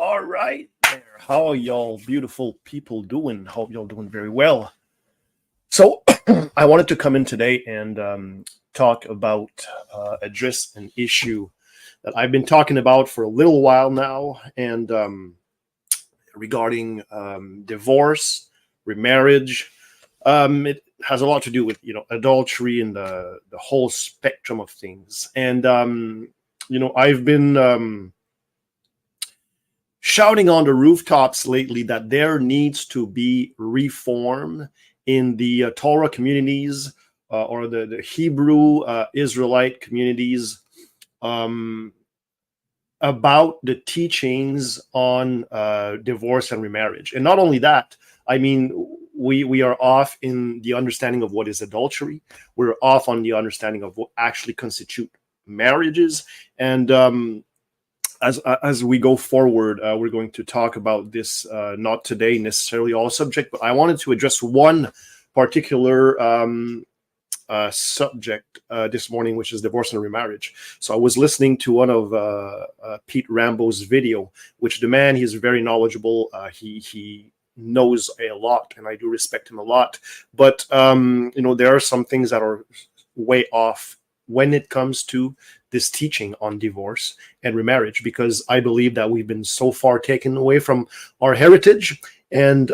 All right there. How y'all beautiful people doing? Hope y'all doing very well. So I wanted to come in today and talk about address an issue that I've been talking about for a little while now, and regarding divorce, remarriage. It has a lot to do with adultery and the whole spectrum of things. And I've been shouting on the rooftops lately that there needs to be reform in the Torah communities, or the Hebrew Israelite communities, about the teachings on divorce and remarriage. And not only that, I mean, we are off in the understanding of what is adultery. We're off on the understanding of what actually constitute marriages. And as we go forward, we're going to talk about this, not today necessarily all subject, but I wanted to address one particular subject this morning, which is divorce and remarriage. So I was listening to one of Pete Rambo's video, which the man, he's very knowledgeable. He knows a lot, and I do respect him a lot. But there are some things that are way off when it comes to this teaching on divorce and remarriage, because I believe that we've been so far taken away from our heritage, and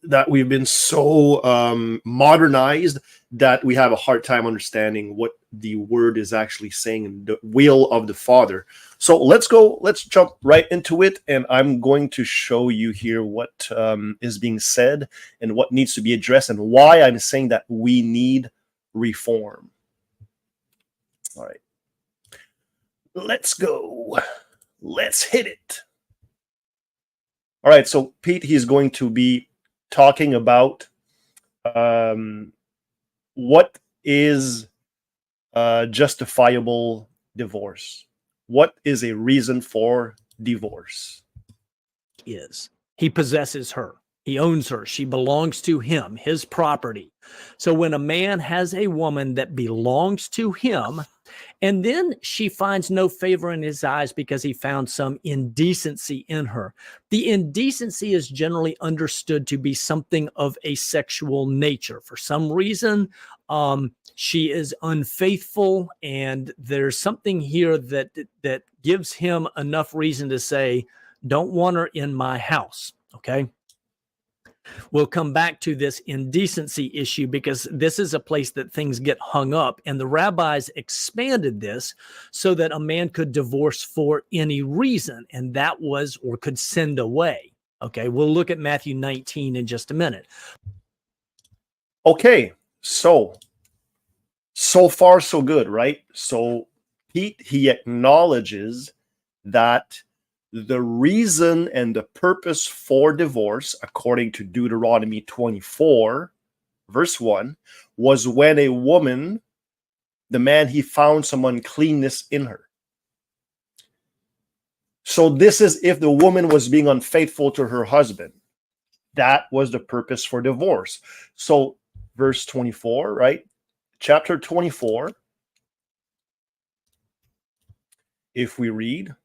that we've been so modernized that we have a hard time understanding what the word is actually saying in the will of the Father. So let's jump right into it, and I'm going to show you here what is being said and what needs to be addressed and why I'm saying that we need reform. All right, let's go. Let's hit it. All right, so Pete, he's going to be talking about what is justifiable divorce. What is a reason for divorce? He possesses her. He owns her. She belongs to him, his property. So when a man has a woman that belongs to him, and then she finds no favor in his eyes because he found some indecency in her. The indecency is generally understood to be something of a sexual nature. For some reason, she is unfaithful, and there's something here that gives him enough reason to say, don't want her in my house, okay? We'll come back to this indecency issue because this is a place that things get hung up, and the rabbis expanded this so that a man could divorce for any reason, and that was, or could send away. Okay, we'll look at Matthew 19 in just a minute. Okay, so far so good, right? So Pete, he acknowledges that the reason and the purpose for divorce, according to Deuteronomy 24, verse 1, was when a woman, the man, he found some uncleanness in her. So this is if the woman was being unfaithful to her husband. That was the purpose for divorce. So verse 24, right? Chapter 24, if we read,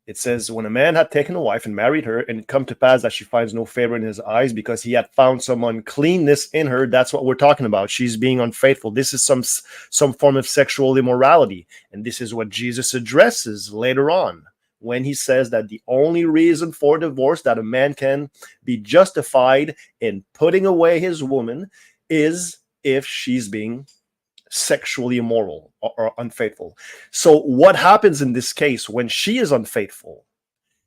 it says, when a man had taken a wife and married her, and it come to pass that she finds no favor in his eyes because he had found some uncleanness in her. That's what we're talking about. She's being unfaithful. This is some form of sexual immorality. And this is what Jesus addresses later on when he says that the only reason for divorce, that a man can be justified in putting away his woman, is if she's being sexually immoral or unfaithful. So what happens in this case when she is unfaithful?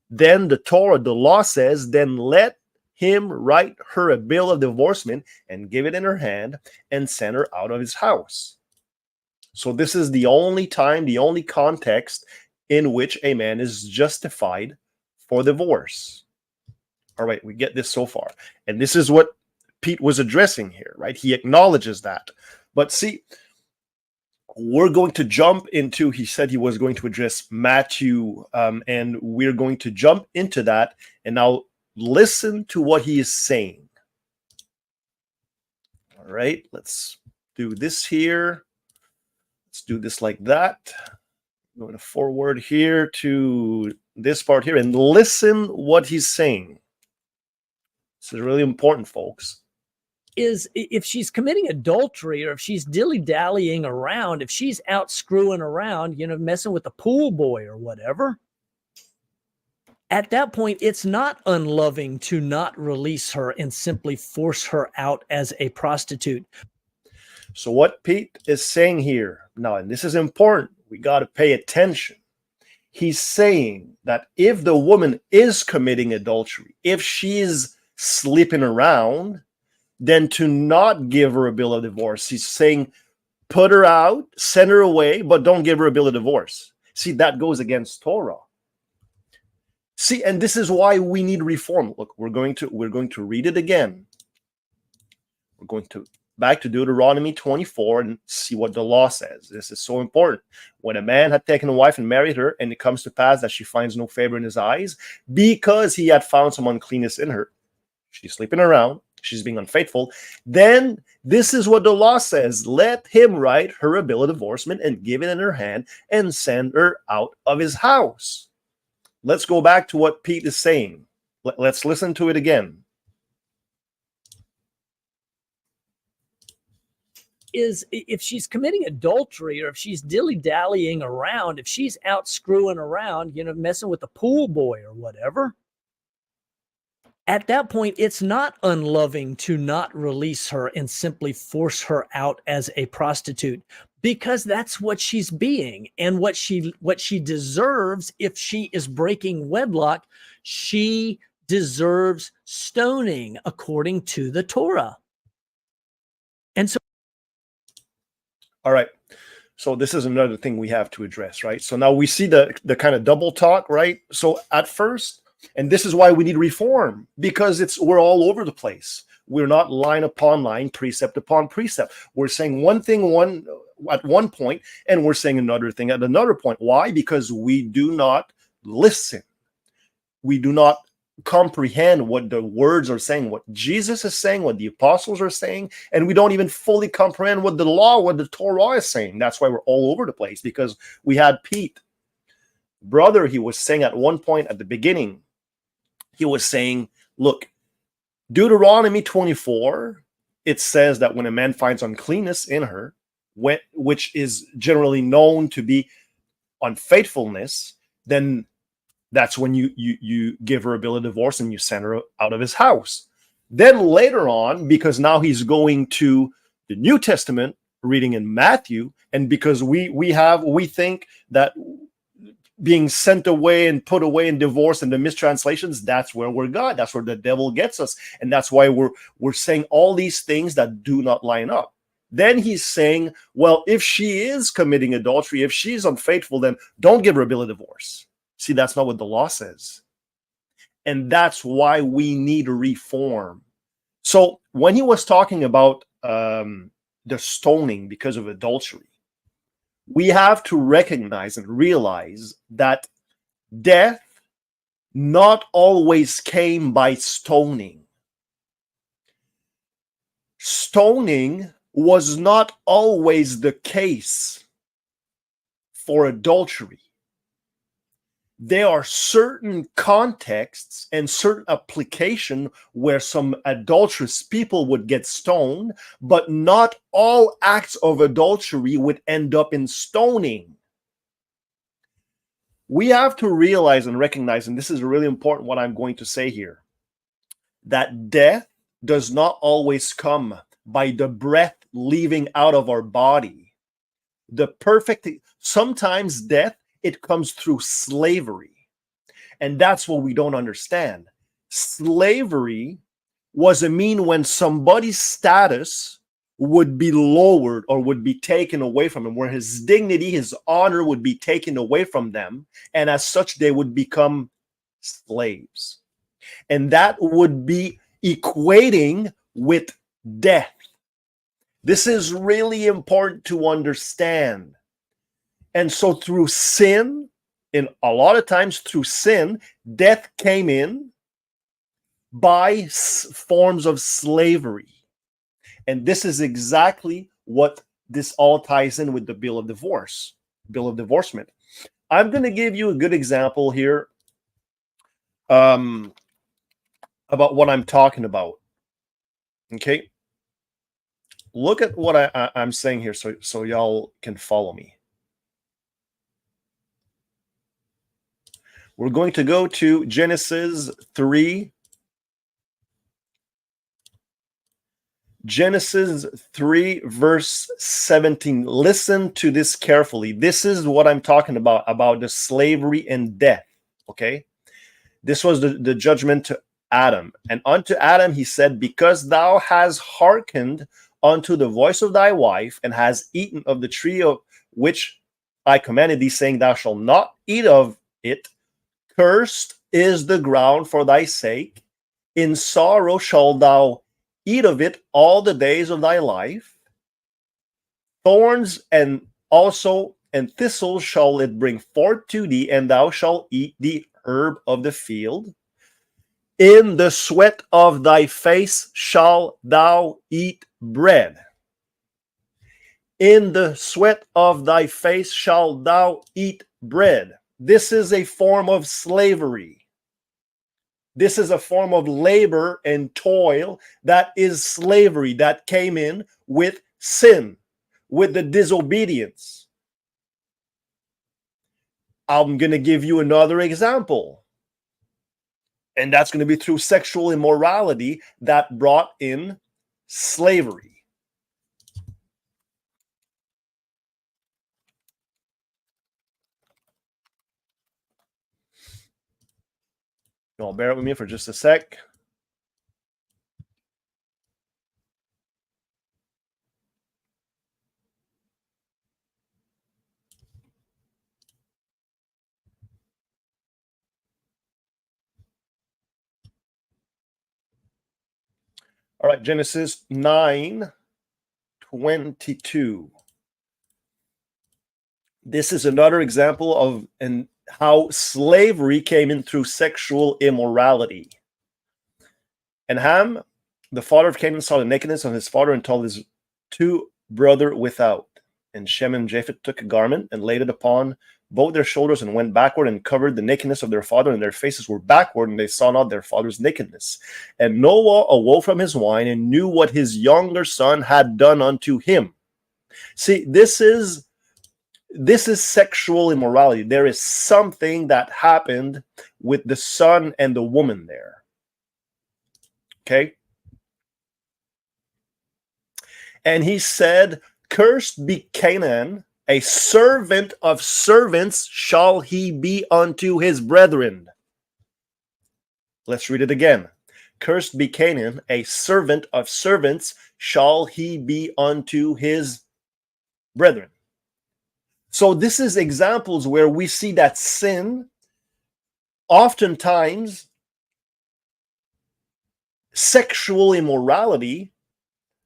Then the Torah, the law says, then let him write her a bill of divorcement and give it in her hand and send her out of his house. So this is the only time, the only context in which a man is justified for divorce. All right, we get this so far. And this is what Pete was addressing here, right? He acknowledges that. But see, we're going to jump into, he said he was going to address Matthew, and we're going to jump into that, and now listen to what he is saying. All right, let's do this here. Let's do this like that. I'm going to forward here to this part here and listen what he's saying. This is really important, folks. Is if she's committing adultery, or if she's dilly-dallying around, if she's out screwing around, messing with the pool boy or whatever, at that point, it's not unloving to not release her and simply force her out as a prostitute. So what Pete is saying here now, and this is important, we got to pay attention. He's saying that if the woman is committing adultery, if she's sleeping around, then to not give her a bill of divorce. He's saying put her out, send her away, but don't give her a bill of divorce. See, that goes against Torah. See, and this is why we need reform. Look, we're going to read it again. We're going to back to Deuteronomy 24 and see what the law says. This is so important. When a man had taken a wife and married her, and it comes to pass that she finds no favor in his eyes, because he had found some uncleanness in her, she's sleeping around, she's being unfaithful, then this is what the law says. Let him write her a bill of divorcement and give it in her hand and send her out of his house. Let's go back to what Pete is saying. Let's listen to it again. Is if she's committing adultery, or if she's dilly-dallying around, if she's out screwing around, messing with the pool boy or whatever, at that point, it's not unloving to not release her and simply force her out as a prostitute, because that's what she's being, and what she deserves. If she is breaking wedlock, she deserves stoning according to the Torah. And so, all right. So this is another thing we have to address, right? So now we see the kind of double talk, right? So at first, and this is why we need reform, because we're all over the place. We're not line upon line, precept upon precept. We're saying one thing at one point, and we're saying another thing at another point. Why? Because we do not listen. We do not comprehend what the words are saying, what Jesus is saying, what the apostles are saying, and we don't even fully comprehend what the law, what the Torah is saying. That's why we're all over the place, because we had Pete, brother, he was saying at one point at the beginning, he was saying, look, Deuteronomy 24, it says that when a man finds uncleanness in her, which is generally known to be unfaithfulness, then that's when you give her a bill of divorce and you send her out of his house. Then later on, because now he's going to the New Testament, reading in Matthew, and because we think that being sent away and put away and divorced and the mistranslations, that's where we're God. That's where the devil gets us. And that's why we're saying all these things that do not line up. Then he's saying, well, if she is committing adultery, if she's unfaithful, then don't give her a bill of divorce. See, that's not what the law says. And that's why we need reform. So when he was talking about the stoning because of adultery, we have to recognize and realize that death not always came by stoning. Stoning was not always the case for adultery. There are certain contexts and certain application where some adulterous people would get stoned, but not all acts of adultery would end up in stoning. We have to realize and recognize, and this is really important what I'm going to say here, that death does not always come by the breath leaving out of our body. Sometimes death, it comes through slavery. And that's what we don't understand. Slavery was a mean when somebody's status would be lowered or would be taken away from him, where his dignity, his honor would be taken away from them. And as such, they would become slaves. And that would be equating with death. This is really important to understand. And so through sin, in a lot of times through sin, death came in by forms of slavery. And this is exactly what this all ties in with the bill of divorcement. I'm going to give you a good example here about what I'm talking about. Okay, look at what I'm saying here, so y'all can follow me. We're going to go to Genesis 3. Genesis 3, verse 17. Listen to this carefully. This is what I'm talking about the slavery and death. Okay? This was the judgment to Adam. And unto Adam he said, because thou hast hearkened unto the voice of thy wife, and hast eaten of the tree of which I commanded thee, saying, thou shalt not eat of it, cursed is the ground for thy sake. In sorrow shalt thou eat of it all the days of thy life. Thorns and thistles shall it bring forth to thee, and thou shalt eat the herb of the field. In the sweat of thy face shalt thou eat bread. In the sweat of thy face shalt thou eat bread. This is a form of slavery. This is a form of labor and toil that is slavery that came in with sin, with the disobedience. I'm going to give you another example. And that's going to be through sexual immorality that brought in slavery. Y'all bear with me for just a sec. All right, Genesis 9:22. This is another example of how slavery came in through sexual immorality. And Ham, the father of Canaan, saw the nakedness of his father and told his two brothers without. And Shem and Japheth took a garment and laid it upon both their shoulders and went backward and covered the nakedness of their father, and their faces were backward, and they saw not their father's nakedness. And Noah awoke from his wine and knew what his younger son had done unto him. See, this is sexual immorality. There is something that happened with the son and the woman there. Okay? And he said, cursed be Canaan, a servant of servants shall he be unto his brethren. Let's read it again. Cursed be Canaan, a servant of servants shall he be unto his brethren. So this is examples where we see that sin, oftentimes sexual immorality,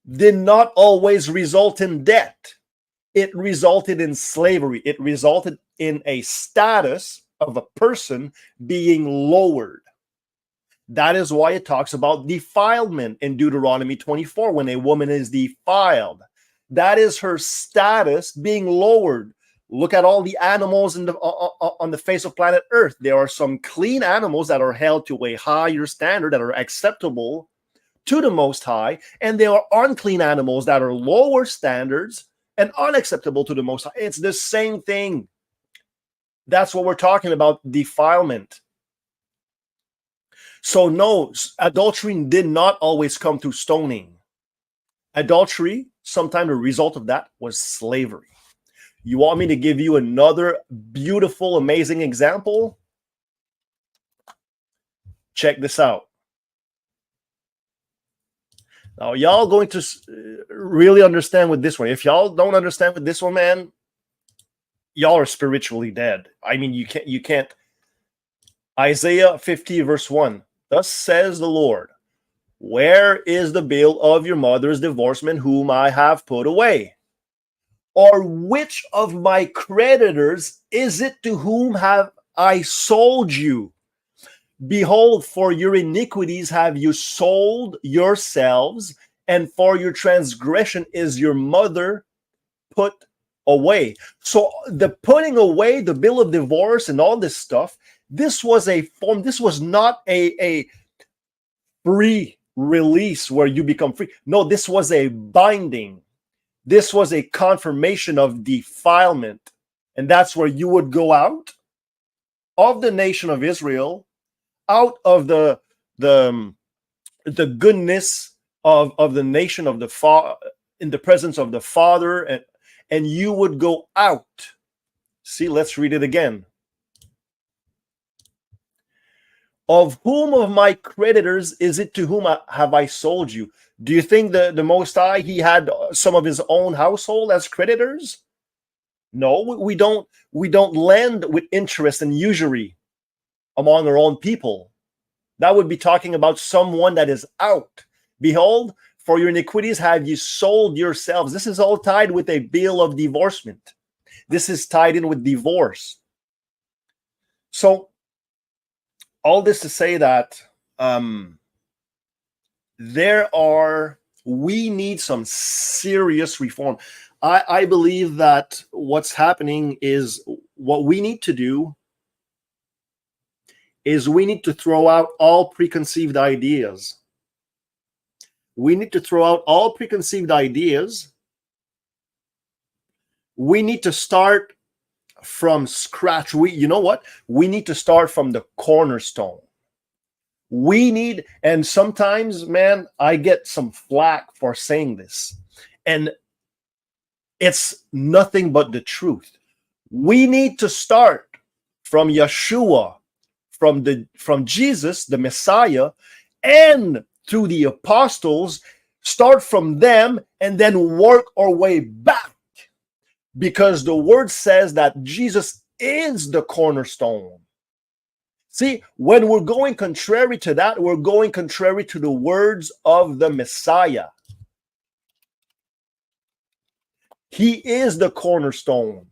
did not always result in death. It resulted in slavery. It resulted in a status of a person being lowered. That is why it talks about defilement in Deuteronomy 24. When a woman is defiled, that is her status being lowered. Look at all the animals on the face of planet Earth. There are some clean animals that are held to a higher standard, that are acceptable to the Most High, and there are unclean animals that are lower standards and unacceptable to the Most High. It's the same thing. That's what we're talking about, defilement. So no, adultery did not always come through stoning. Adultery, sometimes the result of that was slavery. You want me to give you another beautiful, amazing example? Check this out. Now, y'all going to really understand with this one. If y'all don't understand with this one, man, y'all are spiritually dead. I mean, you can't. Isaiah 50, verse 1. Thus says the Lord, where is the bill of your mother's divorcement, whom I have put away? Or which of my creditors is it to whom have I sold you? Behold, for your iniquities have you sold yourselves, and for your transgression is your mother put away. So the putting away, the bill of divorce and all this stuff, this was a form, this was not a free release where you become free. No, this was a binding. This was a confirmation of defilement. And that's where you would go out of the nation of Israel, out of the goodness of the nation of the Father, in the presence of the Father, and you would go out. See, let's read it again. Of whom of my creditors is it to whom have I sold you? Do you think the Most High, he had some of his own household as creditors? No, we don't lend with interest and usury among our own people. That would be talking about someone that is out. Behold, for your iniquities have you sold yourselves. This is all tied with a bill of divorcement. This is tied in with divorce. So, all this to say that we need some serious reform. I believe that what's happening is, what we need to do is we need to throw out all preconceived ideas. We need to throw out all preconceived ideas. We need to start from scratch. You know what? We need to start from the cornerstone. We need, and sometimes, man, I get some flack for saying this, and it's nothing but the truth. We need to start from Yeshua, from Jesus, the Messiah, and through the apostles, start from them and then work our way back. Because the word says that Jesus is the cornerstone. See, when we're going contrary to that, we're going contrary to the words of the Messiah. He is the cornerstone.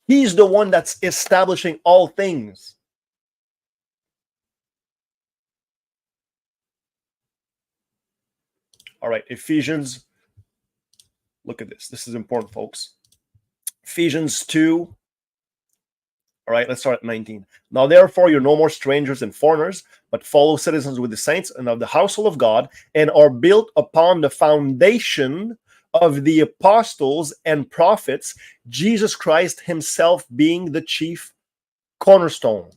He's the one that's establishing all things. All right, Ephesians. Look at this. This is important, folks. Ephesians 2. All right, let's start at 19. Now, therefore, you're no more strangers and foreigners, but fellow citizens with the saints and of the household of God, and are built upon the foundation of the apostles and prophets, Jesus Christ himself being the chief cornerstone.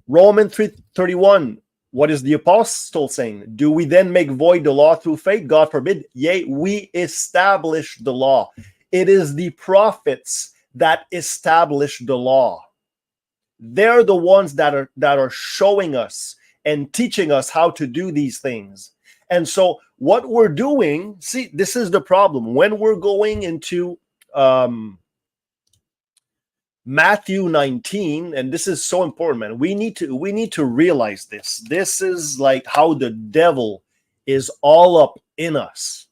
Romans 3:31. What is the apostle saying? Do we then make void the law through faith? God forbid. Yea, we establish the law. It is the prophets that establish the law. They're the ones that are showing us and teaching us how to do these things. And so what we're doing, see, this is the problem. When we're going into Matthew 19, and this is so important, man. We need to realize this. This is like how the devil is all up in us.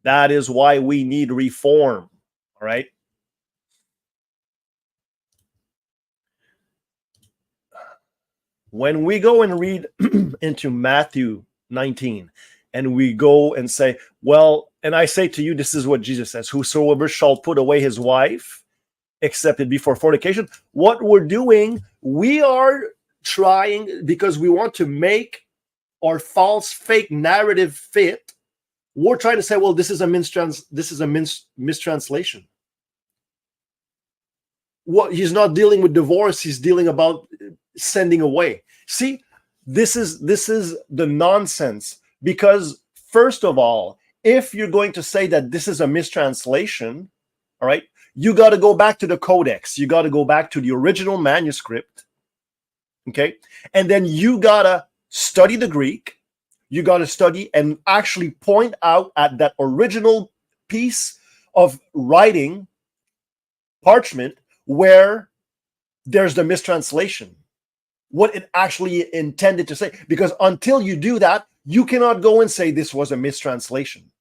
That is why we need reform. All right. When we go and read into Matthew 19, and we go and say, well, and I say to you, this is what Jesus says, whosoever shall put away his wife, except it be for fornication. What we're doing, we are trying, because we want to make our false fake narrative fit. We're trying to say, well, this is a mistranslation. What he's not dealing with divorce, he's dealing about sending away. See, this is the nonsense, because first of all, if you're going to say that this is a mistranslation, all right, you got to go back to the codex. You got to go back to the original manuscript. Okay. And then you got to study the Greek. You got to study and actually point out at that original piece of writing, parchment, where there's the mistranslation, what it actually intended to say. Because until you do that, you cannot go and say this was a mistranslation.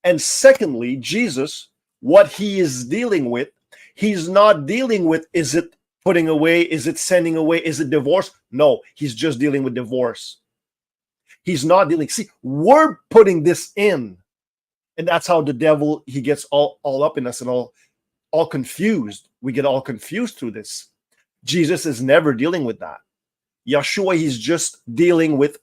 And secondly, Jesus, what he is dealing with, he's not dealing with, is it putting away, is it sending away, is it divorce? No, he's just dealing with divorce. He's not dealing. See, we're putting this in, and that's how the devil, he gets all up in us and all confused. We get all confused through this. Jesus is never dealing with that. Yeshua, he's just dealing with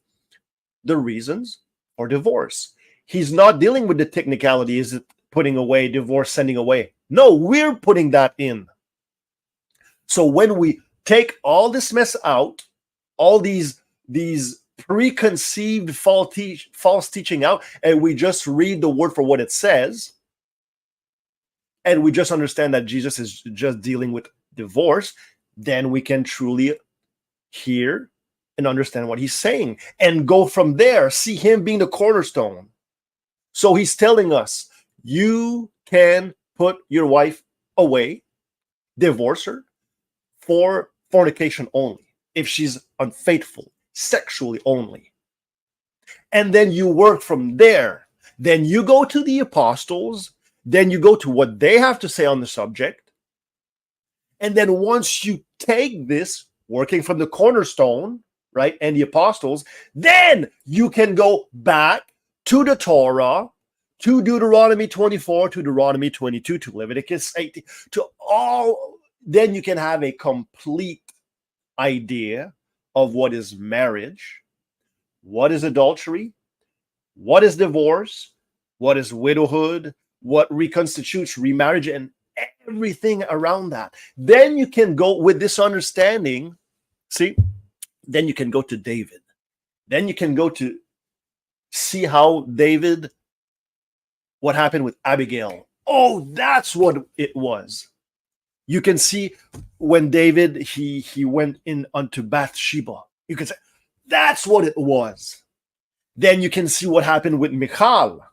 the reasons for divorce. He's not dealing with the technicality. Is it putting away, divorce, sending away? No, we're putting that in. So when we take all this mess out, all these preconceived false teaching out, and we just read the word for what it says, and we just understand that Jesus is just dealing with divorce, then we can truly hear and understand what he's saying and go from there. See him being the cornerstone. So he's telling us, you can put your wife away, divorce her for fornication only, if she's unfaithful, sexually only. And then you work from there. Then you go to the apostles, then you go to what they have to say on the subject. And then once you take this, working from the cornerstone, right, and the apostles, then you can go back to the Torah, to Deuteronomy 24, to Deuteronomy 22, to Leviticus 18, to all, then you can have a complete idea of what is marriage, what is adultery, what is divorce, what is widowhood, what reconstitutes remarriage, and everything around that. Then you can go with this understanding, see, then you can go to David. Then you can go to see how David, what happened with Abigail. Oh, that's what it was. You can see when David, he went in unto Bathsheba. You can say, that's what it was. Then you can see what happened with Michal.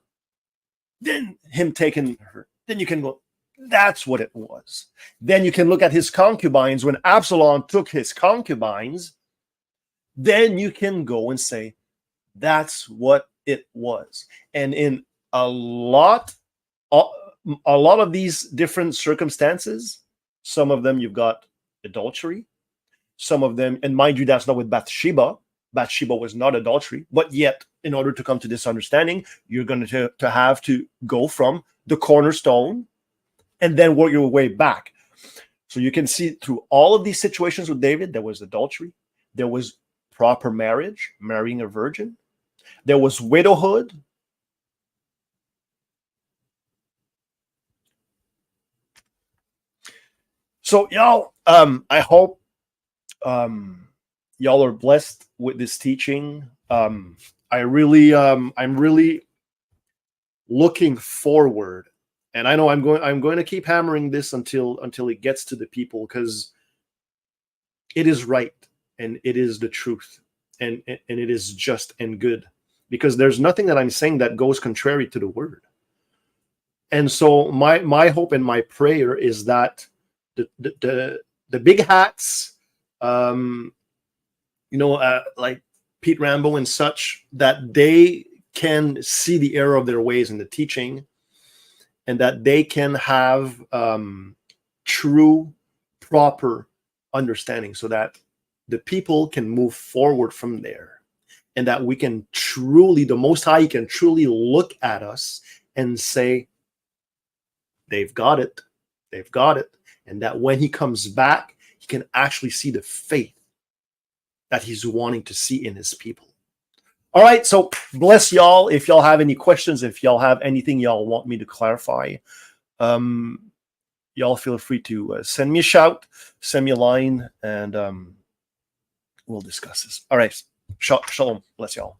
Then him taking her. Then you can go, that's what it was. Then you can look at his concubines. When Absalom took his concubines, then you can go and say, that's what it was. And in a lot of these different circumstances, some of them you've got adultery, some of them, and mind you, that's not with Bathsheba. Bathsheba was not adultery, but yet, in order to come to this understanding, you're going to have to go from the cornerstone and then work your way back. So you can see through all of these situations with David, there was adultery, there was proper marriage, marrying a virgin, there was widowhood. So y'all, I hope y'all are blessed with this teaching. I'm really looking forward, and I know I'm going to keep hammering this until it gets to the people, because it is right and it is the truth, and it is just and good, because there's nothing that I'm saying that goes contrary to the word. And so my hope and my prayer is that the big hats, like Pete Rambo and such, that they can see the error of their ways in the teaching, and that they can have true, proper understanding, so that the people can move forward from there, and that we can truly, the Most High can truly look at us and say, they've got it, and that when he comes back, he can actually see the faith that he's wanting to see in his people. All right, so bless y'all. If y'all have any questions, if y'all have anything y'all want me to clarify, y'all feel free to send me a shout, send me a line, and we'll discuss this. All right, shalom. Bless y'all.